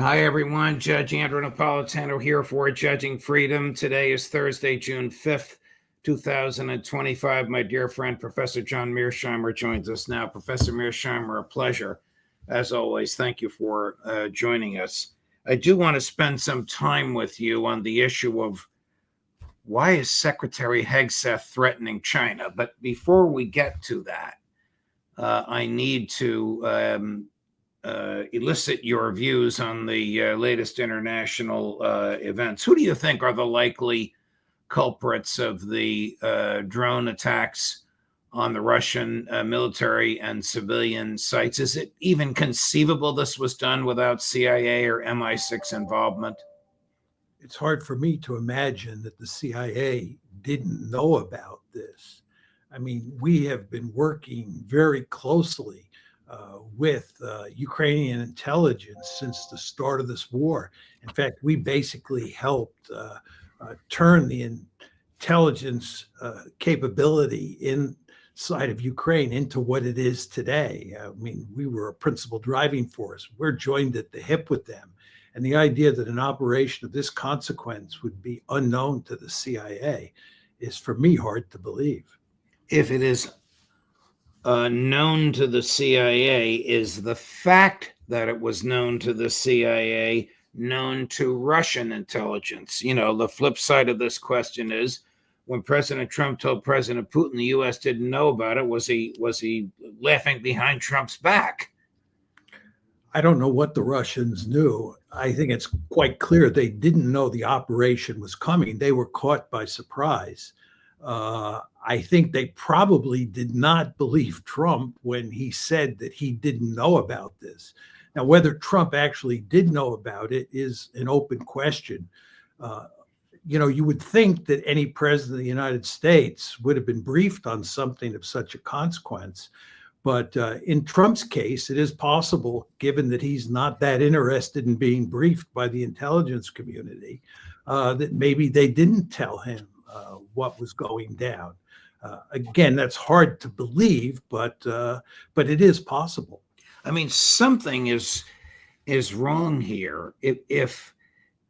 Hi, everyone. Judge Andrew Napolitano here for Judging Freedom. Today is Thursday, June 5th, 2025. My dear friend, Professor John Mearsheimer, joins us now. Professor Mearsheimer, a pleasure. As always, thank you for joining us. I do want to spend some time with you on the issue of why is Secretary Hegseth threatening China? But before we get to that, I need to elicit your views on the latest international events. Who do you think are the likely culprits of the drone attacks on the Russian military and civilian sites? Is it even conceivable this was done without CIA or MI6 involvement? It's hard for me to imagine that the CIA didn't know about this. I mean, we have been working very closely with Ukrainian intelligence since the start of this war. In fact, we basically helped turn the intelligence capability inside of Ukraine into what it is today. I mean, we were a principal driving force. We're joined at the hip with them. And the idea that an operation of this consequence would be unknown to the CIA is, for me, hard to believe. If it is known to the CIA, is the fact that it was known to the CIA known to Russian intelligence? You know, the flip side of this question is, when President Trump told President Putin the U.S. didn't know about it, was he laughing behind Trump's back? I don't know what the Russians knew. I think it's quite clear they didn't know the operation was coming. They were caught by surprise. I think they probably did not believe Trump when he said that he didn't know about this. Now, whether Trump actually did know about it is an open question. You would think that any president of the United States would have been briefed on something of such a consequence. But in Trump's case, it is possible, given that he's not that interested in being briefed by the intelligence community, that maybe they didn't tell him what was going down. Again, that's hard to believe, but it is possible. I mean, something is wrong here. If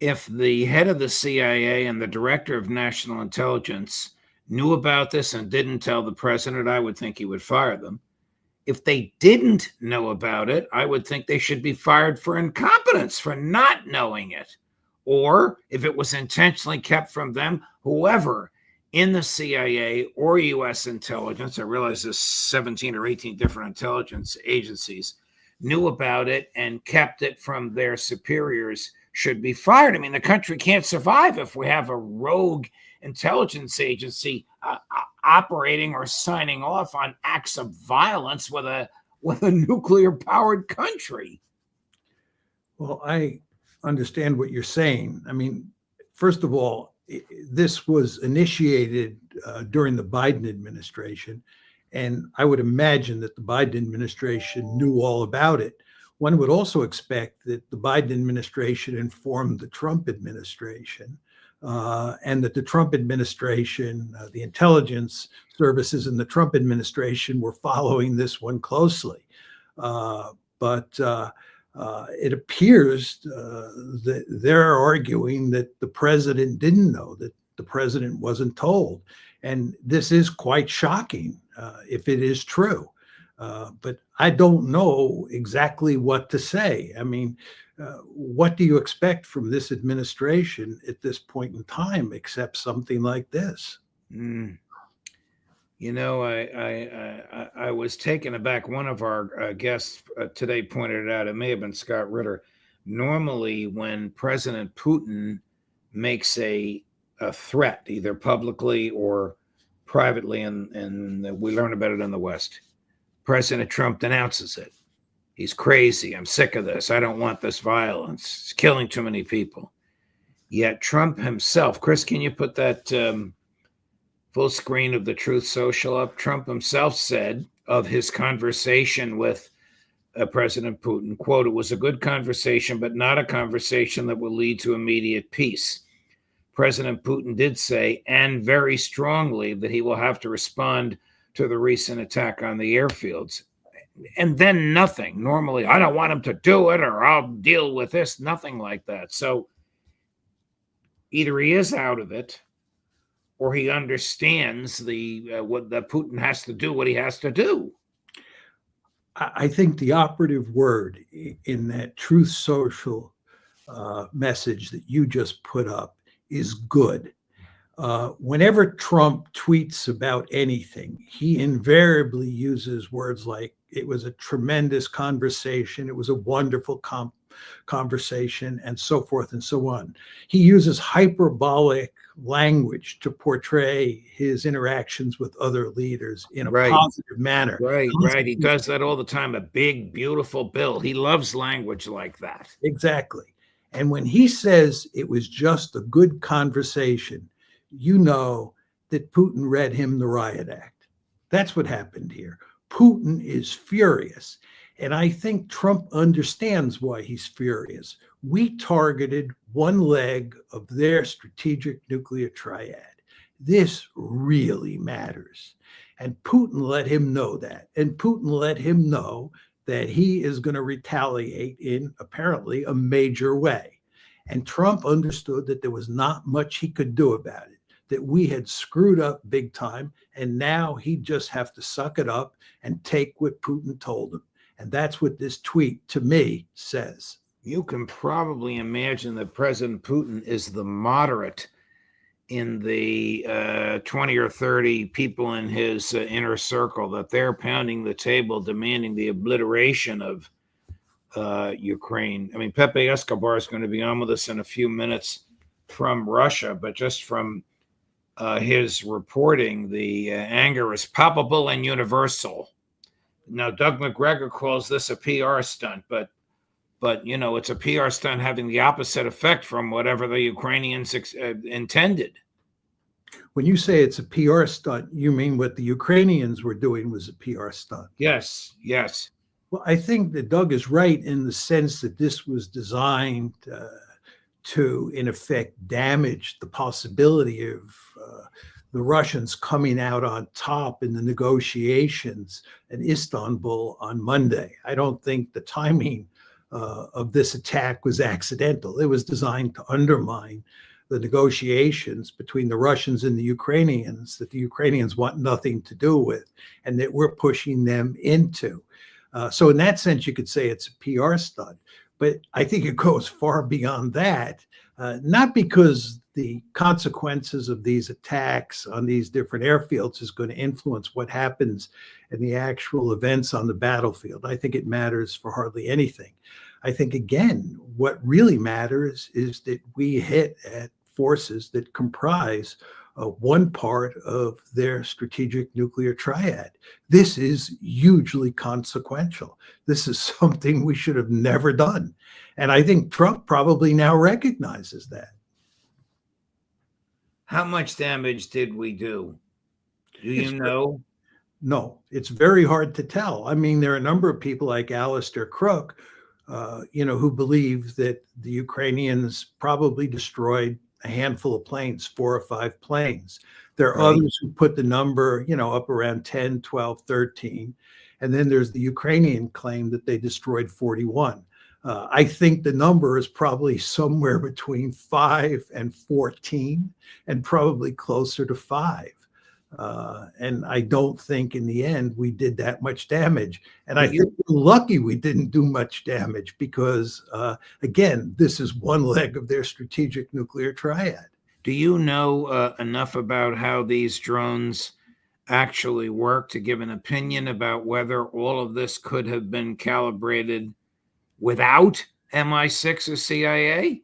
the head of the CIA and the director of national intelligence knew about this and didn't tell the president, I would think he would fire them. If they didn't know about it, I would think they should be fired for incompetence, for not knowing it. Or if it was intentionally kept from them, whoever in the CIA or U.S. intelligence, I realize there's 17 or 18 different intelligence agencies, knew about it and kept it from their superiors, should be fired. I mean, the country can't survive if we have a rogue intelligence agency operating or signing off on acts of violence with a nuclear-powered country. Well, I understand what you're saying. I mean, first of all, this was initiated during the Biden administration, and I would imagine that the Biden administration knew all about it. One would also expect that the Biden administration informed the Trump administration, and that the Trump administration, the intelligence services in the Trump administration were following this one closely. But it appears that they're arguing that the president didn't know, that the president wasn't told. And this is quite shocking if it is true. But I don't know exactly what to say. I mean, what do you expect from this administration at this point in time, except something like this? You know, I was taken aback. One of our guests today pointed it out. It may have been Scott Ritter. Normally, when President Putin makes a threat, either publicly or privately, and we learn about it in the West, President Trump denounces it. He's crazy. I'm sick of this. I don't want this violence. It's killing too many people. Yet Trump himself, Chris, can you put that full screen of the Truth Social up? Trump himself said of his conversation with President Putin, quote, "It was a good conversation, but not a conversation that will lead to immediate peace." President Putin did say, and very strongly, that he will have to respond to the recent attack on the airfields. and then nothing. Normally, I don't want him to do it, or I'll deal with this. Nothing like that. So either he is out of it, or he understands the what that Putin has to do what he has to do. I think the operative word in that Truth Social message that you just put up is good. Whenever Trump tweets about anything, he invariably uses words like, it was a tremendous conversation, it was a wonderful conversation, and so forth and so on. He uses hyperbolic language to portray his interactions with other leaders in a Right. positive manner. Right. He does that all the time. A big, beautiful bill. He loves language like that. Exactly. And when he says it was just a good conversation, you know that Putin read him the riot act. That's what happened here. Putin is furious. And I think Trump understands why he's furious. We targeted one leg of their strategic nuclear triad. This really matters. And Putin let him know that. And Putin let him know that he is going to retaliate in apparently a major way. And Trump understood that there was not much he could do about it, that we had screwed up big time, and now he'd just have to suck it up and take what Putin told him. And that's what this tweet to me says. You can probably imagine that President Putin is the moderate in the 20 or 30 people in his inner circle, that they're pounding the table, demanding the obliteration of Ukraine. I mean, Pepe Escobar is going to be on with us in a few minutes from Russia, but just from his reporting, the anger is palpable and universal. Now, Doug McGregor calls this a PR stunt, but you know, it's a PR stunt having the opposite effect from whatever the Ukrainians intended. When you say it's a PR stunt, you mean what the Ukrainians were doing was a PR stunt? Yes. Well, I think that Doug is right in the sense that this was designed to, in effect, damage the possibility of the Russians coming out on top in the negotiations in Istanbul on Monday. I don't think the timing of this attack was accidental. It was designed to undermine the negotiations between the Russians and the Ukrainians that the Ukrainians want nothing to do with, and that we're pushing them into. So in that sense, you could say it's a PR stunt, but I think it goes far beyond that, not because the consequences of these attacks on these different airfields is going to influence what happens in the actual events on the battlefield. I think it matters for hardly anything. I think, again, what really matters is that we hit at forces that comprise one part of their strategic nuclear triad. This is hugely consequential. This is something we should have never done. And I think Trump probably now recognizes that. How much damage did we do? Do you know? No, it's very hard to tell. I mean, there are a number of people like Alistair Crook, who believe that the Ukrainians probably destroyed a handful of planes, 4 or 5 planes. There are others who put the number, up around 10, 12, 13. And then there's the Ukrainian claim that they destroyed 41. I think the number is probably somewhere between 5 and 14, and probably closer to 5. And I don't think in the end we did that much damage. And I think we're lucky we didn't do much damage because, again, this is one leg of their strategic nuclear triad. Do you know enough about how these drones actually work to give an opinion about whether all of this could have been calibrated without MI6 or CIA?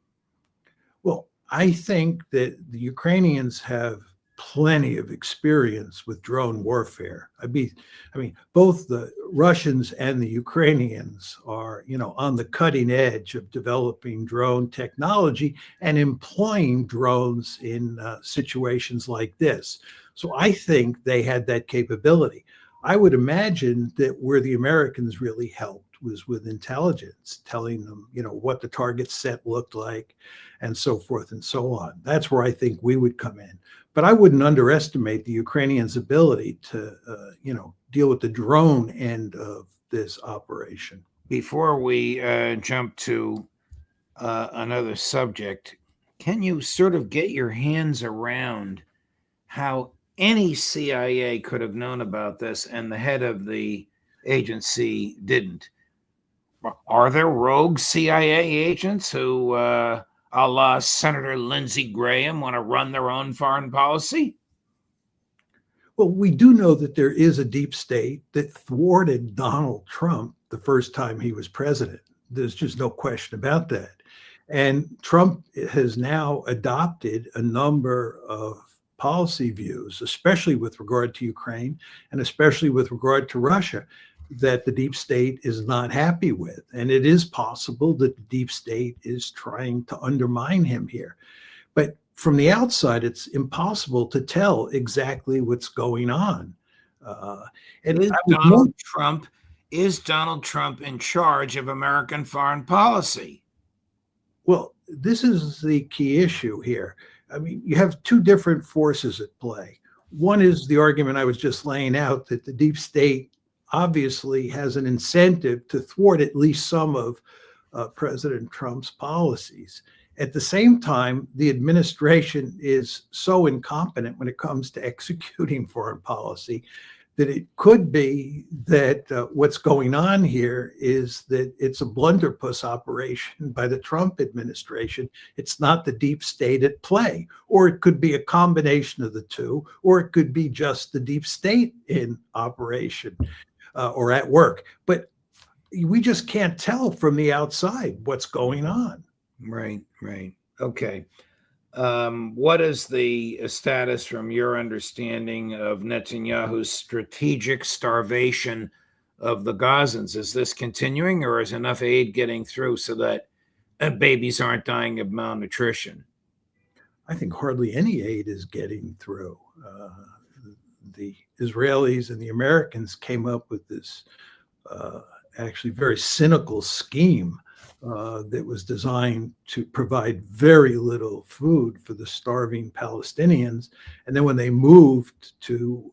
Well, I think that the Ukrainians have plenty of experience with drone warfare. I mean, both the Russians and the Ukrainians are, on the cutting edge of developing drone technology and employing drones in situations like this. So I think they had that capability. I would imagine that where the Americans really helped was with intelligence, telling them, what the target set looked like and so forth and so on. That's where I think we would come in. But I wouldn't underestimate the Ukrainians' ability to, deal with the drone end of this operation. Before we jump to another subject, can you sort of get your hands around how any CIA could have known about this and the head of the agency didn't? Are there rogue CIA agents who, a la Senator Lindsey Graham, want to run their own foreign policy? Well, we do know that there is a deep state that thwarted Donald Trump the first time he was president. There's just no question about that. And Trump has now adopted a number of policy views, especially with regard to Ukraine and especially with regard to Russia, that the deep state is not happy with. And it is possible that the deep state is trying to undermine him here. But from the outside, it's impossible to tell exactly what's going on. And is Donald Trump in charge of American foreign policy? Well, this is the key issue here. I mean, you have two different forces at play. One is the argument I was just laying out, that the deep state obviously has an incentive to thwart at least some of President Trump's policies. At the same time, the administration is so incompetent when it comes to executing foreign policy that it could be that what's going on here is that it's a blunderbuss operation by the Trump administration. It's not the deep state at play, or it could be a combination of the two, or it could be just the deep state in operation or at work. But we just can't tell from the outside what's going on. Right. Okay. What is the status, from your understanding, of Netanyahu's strategic starvation of the Gazans? Is this continuing, or is enough aid getting through so that babies aren't dying of malnutrition? I think hardly any aid is getting through. The Israelis and the Americans came up with this actually very cynical scheme that was designed to provide very little food for the starving Palestinians. And then when they moved to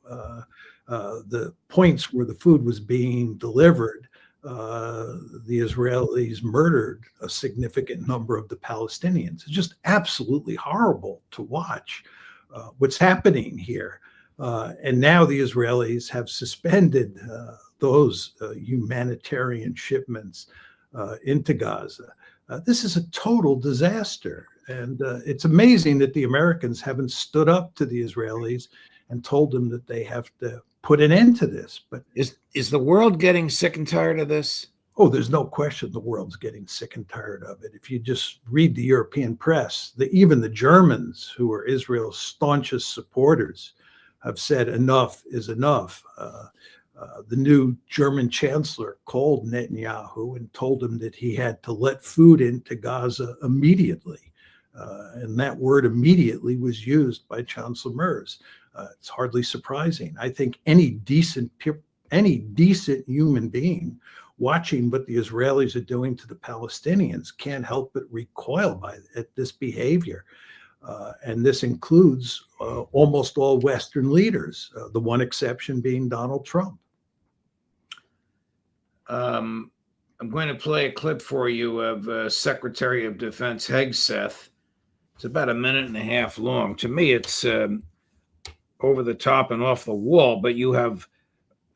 the points where the food was being delivered, the Israelis murdered a significant number of the Palestinians. It's just absolutely horrible to watch what's happening here. And now the Israelis have suspended those humanitarian shipments into Gaza. This is a total disaster. And it's amazing that the Americans haven't stood up to the Israelis and told them that they have to put an end to this. But is the world getting sick and tired of this? Oh, there's no question the world's getting sick and tired of it. If you just read the European press, even the Germans, who are Israel's staunchest supporters, have said enough is enough. The new German chancellor called Netanyahu and told him that he had to let food into Gaza immediately. And that word immediately was used by Chancellor Merz. It's hardly surprising. I think any decent human being watching what the Israelis are doing to the Palestinians can't help but recoil at this behavior. And this includes almost all Western leaders, the one exception being Donald Trump. I'm going to play a clip for you of Secretary of Defense Hegseth. It's about a minute and a half long. To me, it's over the top and off the wall, but you have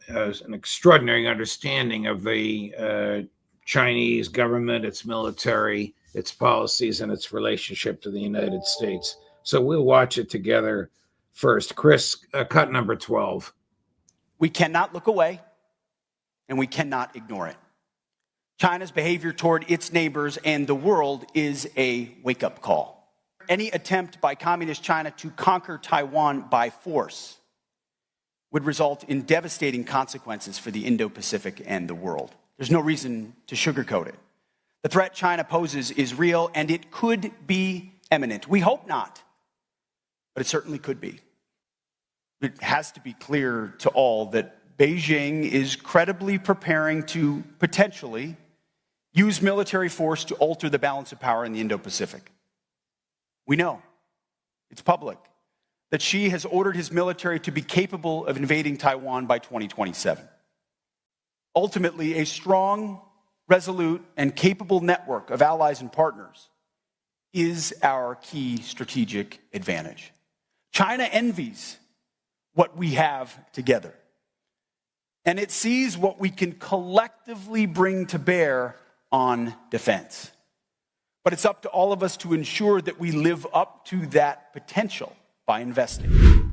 an extraordinary understanding of the Chinese government, its military, its policies, and its relationship to the United States. So we'll watch it together first. Chris, cut number 12. We cannot look away, and we cannot ignore it. China's behavior toward its neighbors and the world is a wake-up call. Any attempt by communist China to conquer Taiwan by force would result in devastating consequences for the Indo-Pacific and the world. There's no reason to sugarcoat it. The threat China poses is real, and it could be imminent. We hope not, but it certainly could be. It has to be clear to all that Beijing is credibly preparing to potentially use military force to alter the balance of power in the Indo-Pacific. We know, it's public, that Xi has ordered his military to be capable of invading Taiwan by 2027. Ultimately, a strong, resolute, and capable network of allies and partners is our key strategic advantage. China envies what we have together, and it sees what we can collectively bring to bear on defense. But it's up to all of us to ensure that we live up to that potential by investing.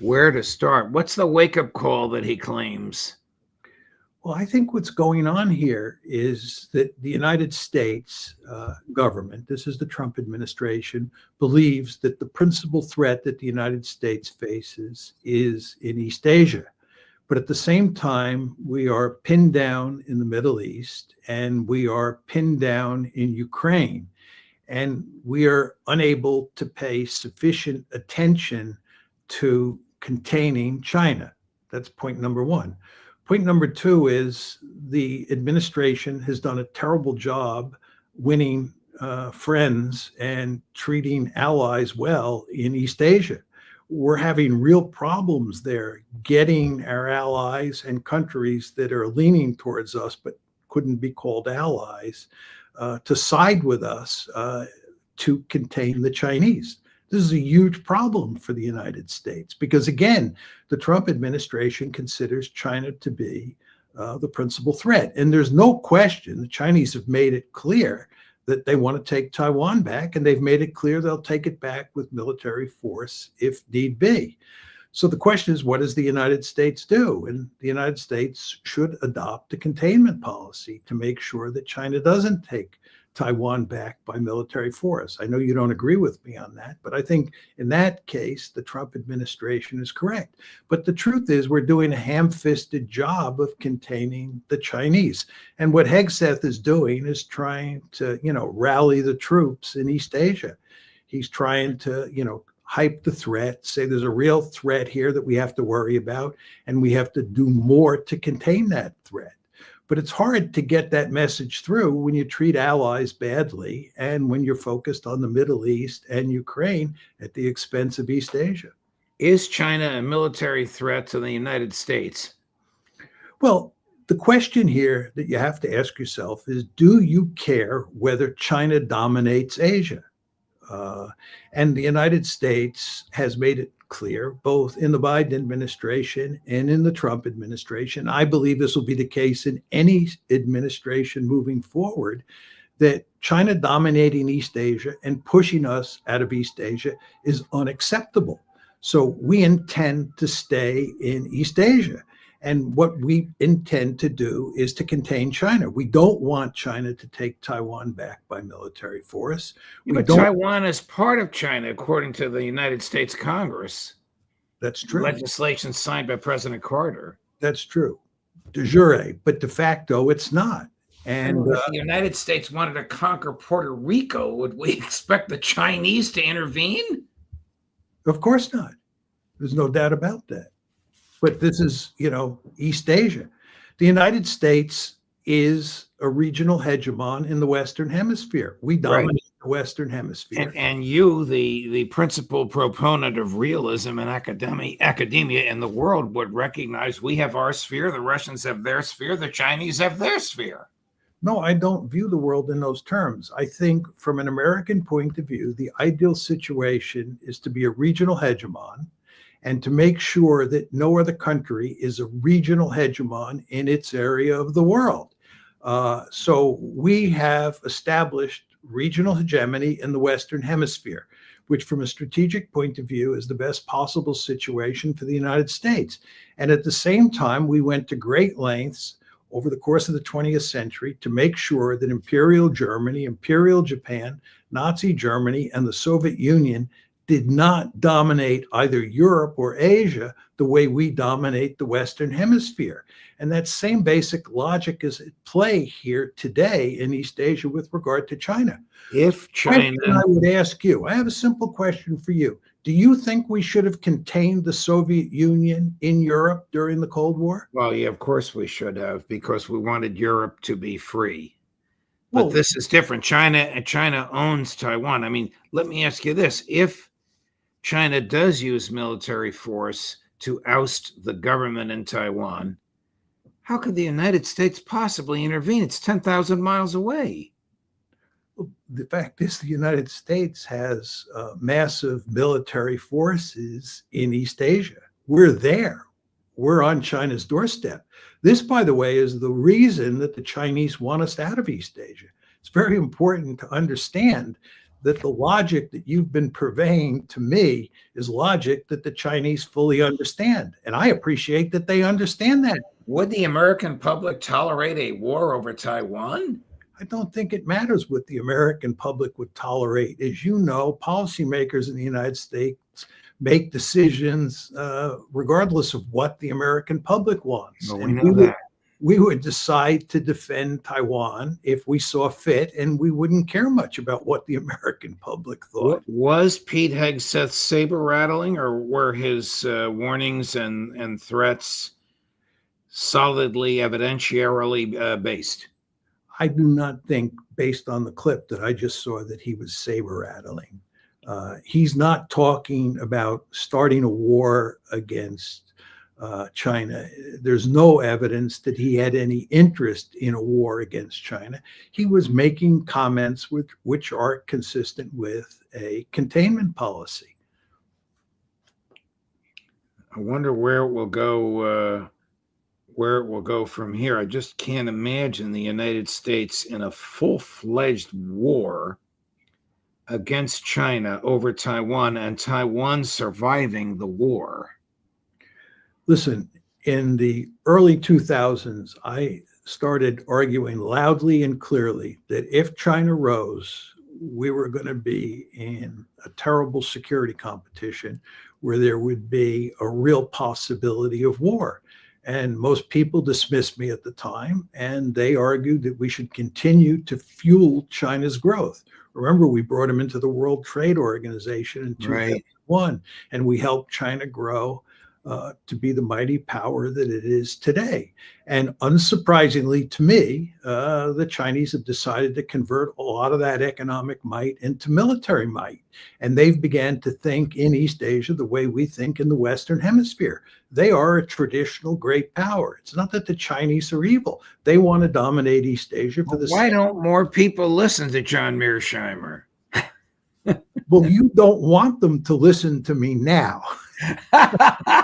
Where to start? What's the wake-up call that he claims? Well, I think what's going on here is that the United States government, this is the Trump administration, believes that the principal threat that the United States faces is in East Asia. But at the same time, we are pinned down in the Middle East, and we are pinned down in Ukraine, and we are unable to pay sufficient attention to containing China. That's point number one. Point number two is the administration has done a terrible job winning friends and treating allies well in East Asia. We're having real problems there getting our allies and countries that are leaning towards us but couldn't be called allies to side with us to contain the Chinese. This is a huge problem for the United States because, again, the Trump administration considers China to be the principal threat. And there's no question the Chinese have made it clear that they want to take Taiwan back, and they've made it clear they'll take it back with military force if need be. So the question is, what does the United States do? And the United States should adopt a containment policy to make sure that China doesn't take Taiwan back by military force. I know you don't agree with me on that, but I think in that case, the Trump administration is correct. But the truth is we're doing a ham-fisted job of containing the Chinese. And what Hegseth is doing is trying to, rally the troops in East Asia. He's trying to, hype the threat, say there's a real threat here that we have to worry about, and we have to do more to contain that threat. But it's hard to get that message through when you treat allies badly and when you're focused on the Middle East and Ukraine at the expense of East Asia. Is China a military threat to the United States? Well, the question here that you have to ask yourself is, do you care whether China dominates Asia? And the United States has made it clear, both in the Biden administration and in the Trump administration. I believe this will be the case in any administration moving forward, that China dominating East Asia and pushing us out of East Asia is unacceptable. So we intend to stay in East Asia. And what we intend to do is to contain China. We don't want China to take Taiwan back by military force. But Taiwan is part of China, according to the United States Congress. That's true. Legislation signed by President Carter. That's true. De jure, but de facto, it's not. And if the United States wanted to conquer Puerto Rico, would we expect the Chinese to intervene? Of course not. There's no doubt about that. But this is, East Asia. The United States is a regional hegemon in the Western Hemisphere. We dominate the Western Hemisphere. And you, the principal proponent of realism in academia in the world, would recognize we have our sphere, the Russians have their sphere, the Chinese have their sphere. No, I don't view the world in those terms. I think from an American point of view, the ideal situation is to be a regional hegemon, and to make sure that no other country is a regional hegemon in its area of the world. So we have established regional hegemony in the Western Hemisphere, which from a strategic point of view is the best possible situation for the United States. And at the same time, we went to great lengths over the course of the 20th century to make sure that Imperial Germany, Imperial Japan, Nazi Germany, and the Soviet Union did not dominate either Europe or Asia the way we dominate the Western Hemisphere. And that same basic logic is at play here today in East Asia with regard to China. If China... I would ask you, I have a simple question for you. Do you think we should have contained the Soviet Union in Europe during the Cold War? Well, yeah, of course we should have, because we wanted Europe to be free. But this is different. China owns Taiwan. I mean, let me ask you this. If China does use military force to oust the government in Taiwan, How could the United States possibly intervene? It's 10,000 miles away. The fact is, the United States has massive military forces in East Asia. We're there. We're on China's doorstep. This, by the way, is the reason that the Chinese want us out of East Asia. It's very important to understand that the logic that you've been purveying to me is logic that the Chinese fully understand. And I appreciate that they understand that. Would the American public tolerate a war over Taiwan? I don't think it matters what the American public would tolerate. As you know, policymakers in the United States make decisions regardless of what the American public wants. Well, we know that. We would decide to defend Taiwan if we saw fit, and we wouldn't care much about what the American public thought. Was Pete Hegseths saber rattling, or were his warnings and threats solidly evidentiarily based? I do not think, based on the clip that I just saw, that he was saber rattling. He's not talking about starting a war against China. There's no evidence that he had any interest in a war against China. He was making comments which are consistent with a containment policy. I wonder where it will go. Where it will go from here. I just can't imagine the United States in a full-fledged war against China over Taiwan and Taiwan surviving the war. Listen, in the early 2000s, I started arguing loudly and clearly that if China rose, we were going to be in a terrible security competition where there would be a real possibility of war. And most people dismissed me at the time, and they argued that we should continue to fuel China's growth. Remember, we brought them into the World Trade Organization in 2001, and we helped China grow to be the mighty power that it is today. And unsurprisingly to me, the Chinese have decided to convert a lot of that economic might into military might. And they've began to think in East Asia the way we think in the Western Hemisphere. They are a traditional great power. It's not that the Chinese are evil. They want to dominate East Asia for the Why don't more people listen to John Mearsheimer? Well, you don't want them to listen to me now.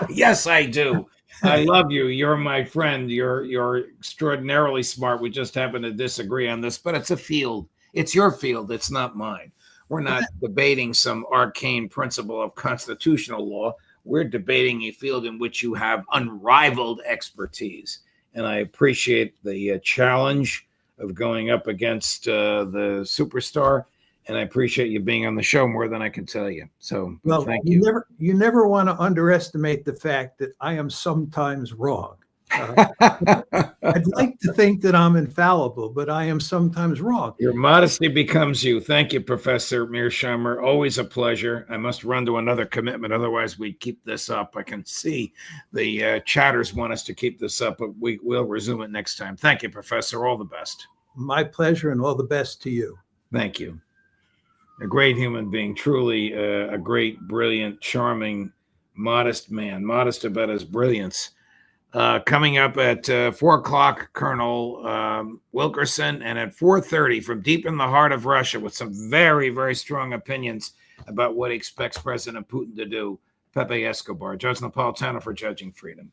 Yes, I do. I love you. You're my friend. You're extraordinarily smart. We just happen to disagree on this, but it's a field. It's your field. It's not mine. We're not debating some arcane principle of constitutional law. We're debating a field in which you have unrivaled expertise. And I appreciate the challenge of going up against the superstar. And I appreciate you being on the show more than I can tell you. So, well, thank you. You never want to underestimate the fact that I am sometimes wrong. I'd like to think that I'm infallible, but I am sometimes wrong. Your modesty becomes you. Thank you, Professor Mearsheimer. Always a pleasure. I must run to another commitment. Otherwise, we keep this up. I can see the chatters want us to keep this up, but we'll resume it next time. Thank you, Professor. All the best. My pleasure, and all the best to you. Thank you. A great human being, truly a great, brilliant, charming, modest man, modest about his brilliance. Coming up at 4 o'clock, Colonel Wilkerson, and at 4:30 from deep in the heart of Russia with some very, very strong opinions about what he expects President Putin to do, Pepe Escobar. Judge Napolitano for Judging Freedom.